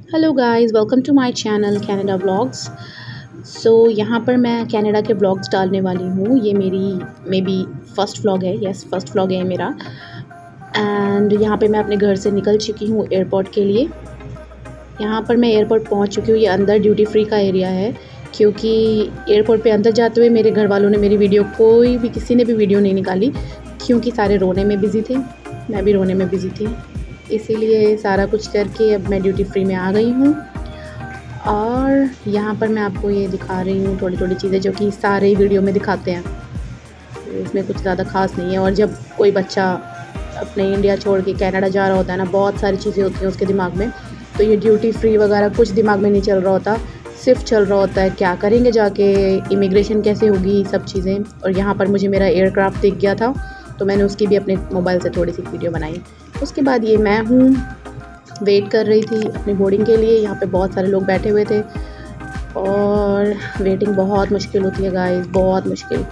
Hello guys, welcome to my channel Canada vlogs. So यहाँ पर मैं कनाडा के व्लॉग्स डालने वाली हूँ। ये मेरी मे बी फर्स्ट व्लॉग है। यस, फर्स्ट व्लॉग है मेरा। एंड यहाँ पे मैं अपने घर से निकल चुकी हूँ एयरपोर्ट के लिए। यहाँ पर मैं एयरपोर्ट पहुँच चुकी हूँ। ये अंदर ड्यूटी फ्री का एरिया है, क्योंकि एयरपोर्ट पे अंदर जाते हुए मेरे घर वालों ने मेरी वीडियो, किसी ने भी वीडियो नहीं निकाली, क्योंकि सारे रोने में बिज़ी थे। मैं भी रोने में बिज़ी थी, इसीलिए सारा कुछ करके अब मैं ड्यूटी फ्री में आ गई हूँ। और यहाँ पर मैं आपको ये दिखा रही हूँ थोड़ी थोड़ी चीज़ें जो कि सारे वीडियो में दिखाते हैं। तो इसमें कुछ ज़्यादा ख़ास नहीं है। और जब कोई बच्चा अपने इंडिया छोड़ के कनाडा जा रहा होता है ना, बहुत सारी चीज़ें होती हैं उसके दिमाग में। तो ये ड्यूटी फ्री वगैरह कुछ दिमाग में नहीं चल रहा होता, सिर्फ चल रहा होता है क्या करेंगे जाके, इमिग्रेशन कैसे होगी, सब चीज़ें। और यहाँ पर मुझे मेरा एयरक्राफ्ट दिख गया था, तो मैंने उसकी भी अपने मोबाइल से थोड़ी सी वीडियो बनाई। उसके बाद ये मैं हूँ, वेट कर रही थी अपनी बोर्डिंग के लिए। यहाँ पे बहुत सारे लोग बैठे हुए थे और वेटिंग बहुत मुश्किल होती है गाइस, बहुत मुश्किल।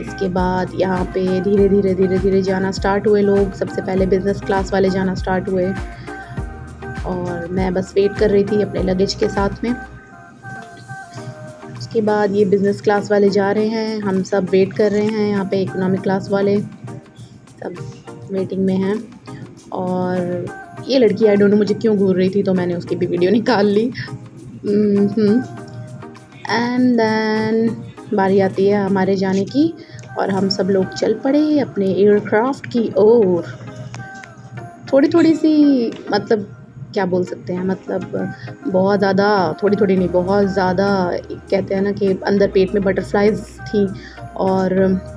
इसके बाद यहाँ पे धीरे धीरे जाना स्टार्ट हुए लोग। सबसे पहले बिज़नेस क्लास वाले जाना स्टार्ट हुए और मैं बस वेट कर रही थी अपने लगेज के साथ में। उसके बाद ये बिज़नेस क्लास वाले जा रहे हैं, हम सब वेट कर रहे हैं। यहाँ पे इकोनॉमिक क्लास वाले सब वेटिंग में हैं। और ये लड़की आई डोंट नो मुझे क्यों घूर रही थी, तो मैंने उसकी भी वीडियो निकाल ली। एंड देन बारी आती है हमारे जाने की और हम सब लोग चल पड़े अपने एयरक्राफ्ट की ओर। थोड़ी थोड़ी सी, मतलब क्या बोल सकते हैं, मतलब बहुत ज़्यादा, थोड़ी थोड़ी नहीं, बहुत ज़्यादा। कहते हैं ना कि अंदर पेट में बटरफ्लाइज थी और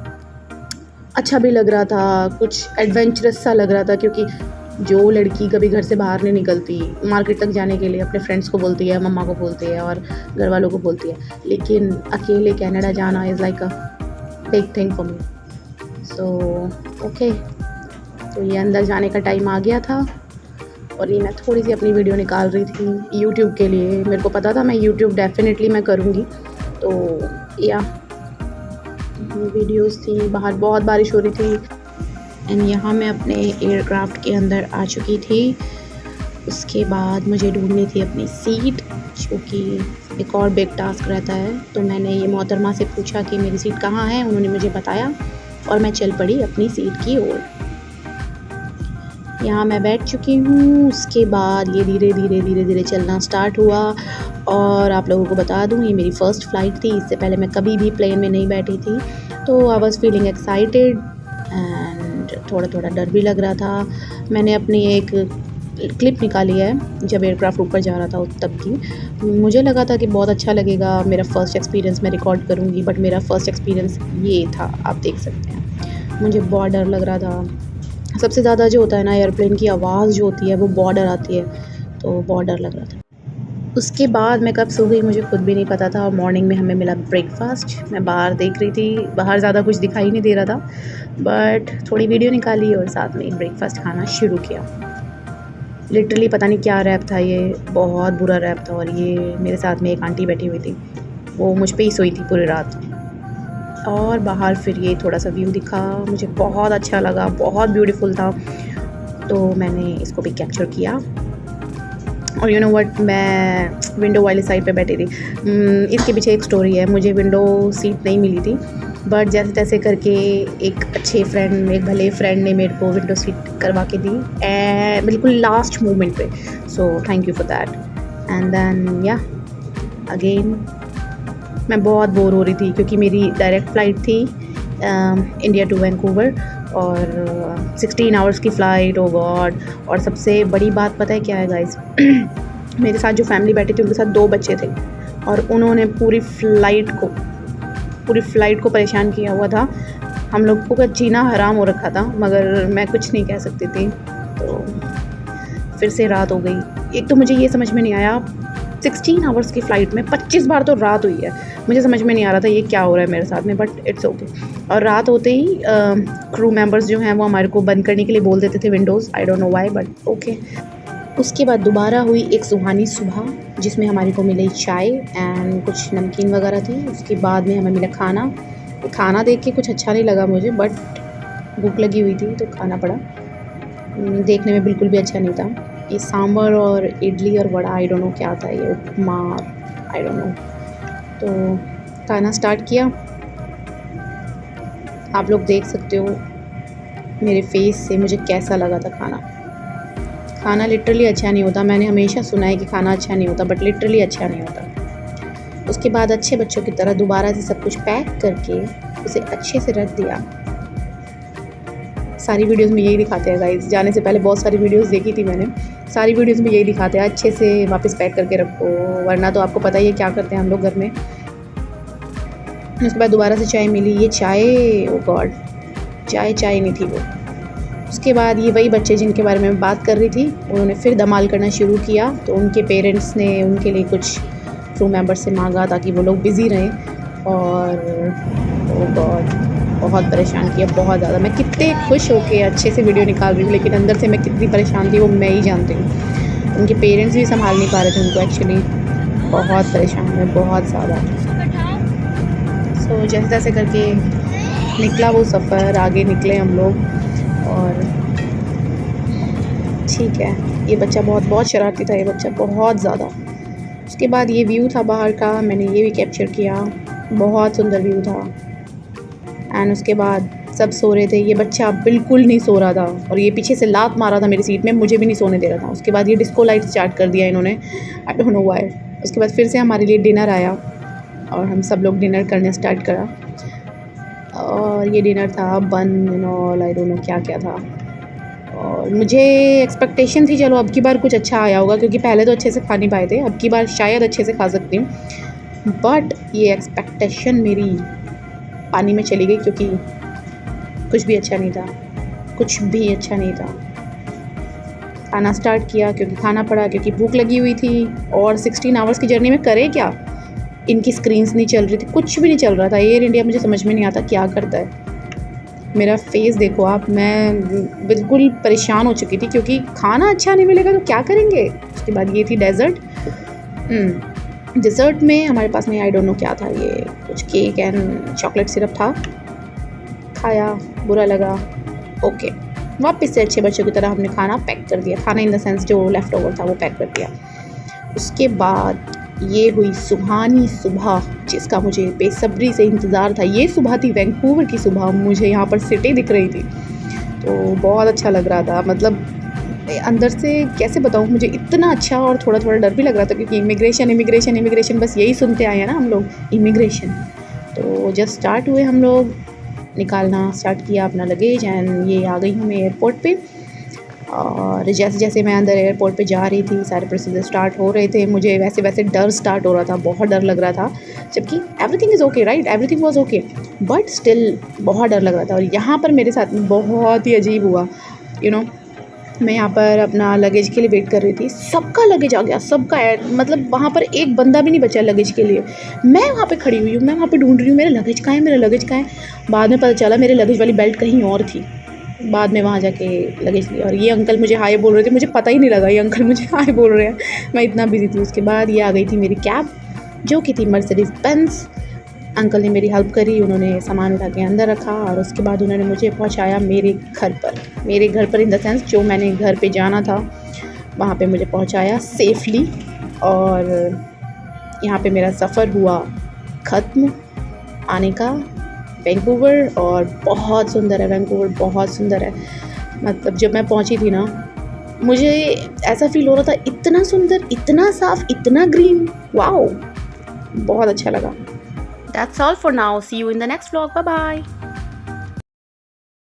अच्छा भी लग रहा था, कुछ एडवेंचरस सा लग रहा था। क्योंकि जो लड़की कभी घर से बाहर नहीं निकलती, मार्केट तक जाने के लिए अपने फ्रेंड्स को बोलती है, मम्मा को बोलती है और घर वालों को बोलती है, लेकिन अकेले कनाडा जाना is like a big thing for me. So okay, तो ये अंदर जाने का टाइम आ गया था और ये मैं थोड़ी सी अपनी वीडियो निकाल रही थी यूट्यूब के लिए। मेरे को पता था मैं यूट्यूब डेफिनेटली मैं करूँगी, तो या वीडियोस थी। बाहर बहुत बारिश हो रही थी एंड यहाँ मैं अपने एयरक्राफ्ट के अंदर आ चुकी थी। उसके बाद मुझे ढूंढनी थी अपनी सीट, जो कि एक और बिग टास्क रहता है। तो मैंने ये मोहतरमा से पूछा कि मेरी सीट कहाँ है, उन्होंने मुझे बताया और मैं चल पड़ी अपनी सीट की ओर। यहाँ मैं बैठ चुकी हूँ। उसके बाद ये धीरे धीरे चलना स्टार्ट हुआ। और आप लोगों को बता दूँ, ये मेरी फ़र्स्ट फ़्लाइट थी। इससे पहले मैं कभी भी प्लेन में नहीं बैठी थी, तो I was feeling excited and थोड़ा थोड़ा डर भी लग रहा था। मैंने अपनी एक क्लिप निकाली है जब एयरक्राफ्ट ऊपर जा रहा था तब की। मुझे लगा था कि बहुत अच्छा लगेगा, मेरा फ़र्स्ट एक्सपीरियंस मैं रिकॉर्ड करूँगी, बट मेरा फ़र्स्ट एक्सपीरियंस ये था, आप देख सकते हैं। मुझे बहुत डर लग रहा था। सबसे ज़्यादा जो होता है ना, एयरप्लेन की आवाज़ जो होती है वो बहुत डर आती है, तो बहुत डर लग रहा था। उसके बाद मैं कब सो गई मुझे खुद भी नहीं पता था। और मॉर्निंग में हमें मिला ब्रेकफास्ट। मैं बाहर देख रही थी, बाहर ज़्यादा कुछ दिखाई नहीं दे रहा था, बट थोड़ी वीडियो निकाली और साथ में ब्रेकफास्ट खाना शुरू किया। लिटरली पता नहीं क्या रैप था, ये बहुत बुरा रैप था। और ये मेरे साथ में एक आंटी बैठी हुई थी, वो मुझ पे ही सोई थी पूरी रात। और बाहर फिर ये थोड़ा सा व्यू दिखा, मुझे बहुत अच्छा लगा, बहुत ब्यूटीफुल था, तो मैंने इसको भी कैप्चर किया। और यू नो व्हाट, मैं विंडो वाली साइड पे बैठी थी। इसके पीछे एक स्टोरी है। मुझे विंडो सीट नहीं मिली थी, बट जैसे तैसे करके एक अच्छे फ्रेंड, एक भले फ्रेंड ने मेरे को विंडो सीट करवा के दी, बिल्कुल लास्ट मोमेंट पे। So thank you for that. And then या अगेन मैं बहुत बोर हो रही थी, क्योंकि मेरी डायरेक्ट फ़्लाइट थी इंडिया टू वैंकूवर और 16 आवर्स की फ़्लाइट। ओ गॉड। और सबसे बड़ी बात पता है क्या है गाइस? मेरे साथ जो फैमिली बैठी थी उनके साथ 2 बच्चे थे और उन्होंने पूरी फ़्लाइट को परेशान किया हुआ था। हम लोगों का जीना हराम हो रखा था, मगर मैं कुछ नहीं कह सकती थी। तो फिर से रात हो गई। एक तो मुझे ये समझ में नहीं आया, 16 आवर्स की फ़्लाइट में 25 बार तो रात हुई है। मुझे समझ में नहीं आ रहा था ये क्या हो रहा है मेरे साथ में, बट इट्स ओके। और रात होते ही क्रू मेंबर्स जो हैं वो हमारे को बंद करने के लिए बोल देते थे Windows, I don't know why, but okay. उसके बाद दोबारा हुई एक सुहानी सुबह, जिसमें हमारे को मिली चाय एंड कुछ नमकीन वगैरह थी। उसके बाद में हमें मिला खाना देख के कुछ अच्छा नहीं लगा मुझे, बट भूख लगी हुई थी तो खाना पड़ा। देखने में बिल्कुल भी अच्छा नहीं था। ये सांभर और इडली और वड़ा, आई डोंट नो क्या था ये, उपमा, आई डोंट नो। तो खाना स्टार्ट किया। आप लोग देख सकते हो मेरे फेस से मुझे कैसा लगा था खाना। खाना लिटरली अच्छा नहीं होता, मैंने हमेशा सुना है कि खाना अच्छा नहीं होता, बट लिटरली अच्छा नहीं होता। उसके बाद अच्छे बच्चों की तरह दोबारा से सब कुछ पैक करके उसे अच्छे से रख दिया। सारी वीडियोस में यही दिखाते हैं गाइस, जाने से पहले बहुत सारी वीडियोस देखी थी मैंने, सारी वीडियोस में यही दिखाते हैं, अच्छे से वापस पैक करके रखो, वरना तो आपको पता ही है क्या करते हैं हम लोग घर में। उसके बाद दोबारा से चाय मिली, ये चाय, ओ गॉड, चाय नहीं थी वो। उसके बाद ये वही बच्चे जिनके बारे में मैं बात कर रही थी, उन्होंने फिर धमाल करना शुरू किया। तो उनके पेरेंट्स ने उनके लिए कुछ क्रू मेंबर से मांगा ताकि वो लोग बिज़ी रहें, और ओ गॉड बहुत परेशान किया, बहुत ज़्यादा। मैं कितने खुश होके अच्छे से वीडियो निकाल रही हूँ, लेकिन अंदर से मैं कितनी परेशान थी वो मैं ही जानती हूँ। उनके पेरेंट्स भी संभाल नहीं पा रहे थे उनको, एक्चुअली बहुत परेशान है, बहुत ज़्यादा। सो जैसे तैसे करके निकला वो सफ़र, आगे निकले हम लोग, और ठीक है। ये बच्चा बहुत शरारती था, ये बच्चा बहुत ज़्यादा। उसके बाद ये व्यू था बाहर का, मैंने ये भी कैप्चर किया, बहुत सुंदर व्यू था। एंड उसके बाद सब सो रहे थे, ये बच्चा बिल्कुल नहीं सो रहा था, और ये पीछे से लात मारा था मेरी सीट में, मुझे भी नहीं सोने दे रहा था। उसके बाद ये डिस्को लाइट स्टार्ट कर दिया इन्होंने, आई डोंट नो व्हाई। उसके बाद फिर से हमारे लिए डिनर आया, और हम सब लोग डिनर करने स्टार्ट करा, और ये डिनर था बन and all, I don't know क्या क्या था। और मुझे एक्सपेक्टेशन थी चलो अब की बार कुछ अच्छा आया होगा, क्योंकि पहले तो अच्छे से खा नहीं पाए थे, अब की बार शायद अच्छे से खा सकती हूँ। बट ये एक्सपेक्टेशन मेरी पानी में चली गई, क्योंकि कुछ भी अच्छा नहीं था, कुछ भी अच्छा नहीं था। खाना स्टार्ट किया क्योंकि खाना पड़ा, क्योंकि भूख लगी हुई थी, और 16 आवर्स की जर्नी में करे क्या, इनकी स्क्रीन्स नहीं चल रही थी, कुछ भी नहीं चल रहा था। एयर इंडिया मुझे समझ में नहीं आता क्या करता है। मेरा फेस देखो आप, मैं बिल्कुल परेशान हो चुकी थी, क्योंकि खाना अच्छा नहीं मिलेगा तो क्या करेंगे। उसके बाद ये थी डेज़र्ट। डिज़र्ट में हमारे पास में आई डोंट नो क्या था, ये कुछ केक एंड चॉकलेट सिरप था। खाया, बुरा लगा, ओके। वापस से अच्छे बच्चों की तरह हमने खाना पैक कर दिया, खाना इन द सेंस जो लेफ़्ट ओवर था वो पैक कर दिया। उसके बाद ये हुई सुहानी सुबह, जिसका मुझे बेसब्री से इंतज़ार था। ये सुबह थी वैंकूवर की सुबह, मुझे यहाँ पर सिटी दिख रही थी, तो बहुत अच्छा लग रहा था। मतलब अंदर से कैसे बताऊँ, मुझे इतना अच्छा और थोड़ा डर भी लग रहा था, क्योंकि इमिग्रेशन बस यही सुनते आए हैं ना हम लोग, इमिग्रेशन। तो जस्ट स्टार्ट हुए हम लोग, निकालना स्टार्ट किया अपना लगेज, एंड ये आ गई हमें एयरपोर्ट पे। और जैसे जैसे मैं अंदर एयरपोर्ट पे जा रही थी, सारे प्रोसीजर स्टार्ट हो रहे थे, मुझे वैसे डर स्टार्ट हो रहा था, बहुत डर लग रहा था, जबकि everything is okay, right, everything was okay, but still बहुत डर लग रहा था। और यहाँ पर मेरे साथ में बहुत ही अजीब हुआ, यू नो। मैं यहाँ पर अपना लगेज के लिए वेट कर रही थी, सबका लगेज आ गया, सबका, मतलब वहाँ पर एक बंदा भी नहीं बचा लगेज के लिए। मैं वहाँ पे खड़ी हुई हूँ, मैं वहाँ पे ढूंढ रही हूँ मेरा लगेज कहाँ है, मेरा लगेज कहाँ है। बाद में पता चला मेरे लगेज वाली बेल्ट कहीं और थी। बाद में वहाँ जाके लगेज लिया, और ये अंकल मुझे हाय बोल रहे थे, मुझे पता ही नहीं लगा ये अंकल मुझे हाय बोल रहे हैं, मैं इतना बिजी थी। उसके बाद ये आ गई थी मेरी कैब, जो कि थी मर्सिडीज़ बेंज। अंकल ने मेरी हेल्प करी, उन्होंने सामान उठा के अंदर रखा, और उसके बाद उन्होंने मुझे पहुंचाया मेरे घर पर इन द सेंस जो मैंने घर पे जाना था वहाँ पे मुझे पहुंचाया सेफली। और यहाँ पे मेरा सफ़र हुआ ख़त्म आने का, वैंकूवर। और बहुत सुंदर है वैंकूवर, बहुत सुंदर है। मतलब जब मैं पहुँची थी ना, मुझे ऐसा फील हो रहा था, इतना सुंदर, इतना साफ़, इतना ग्रीन, वाओ, बहुत अच्छा लगा। That's all for now. See you in the next vlog. Bye bye.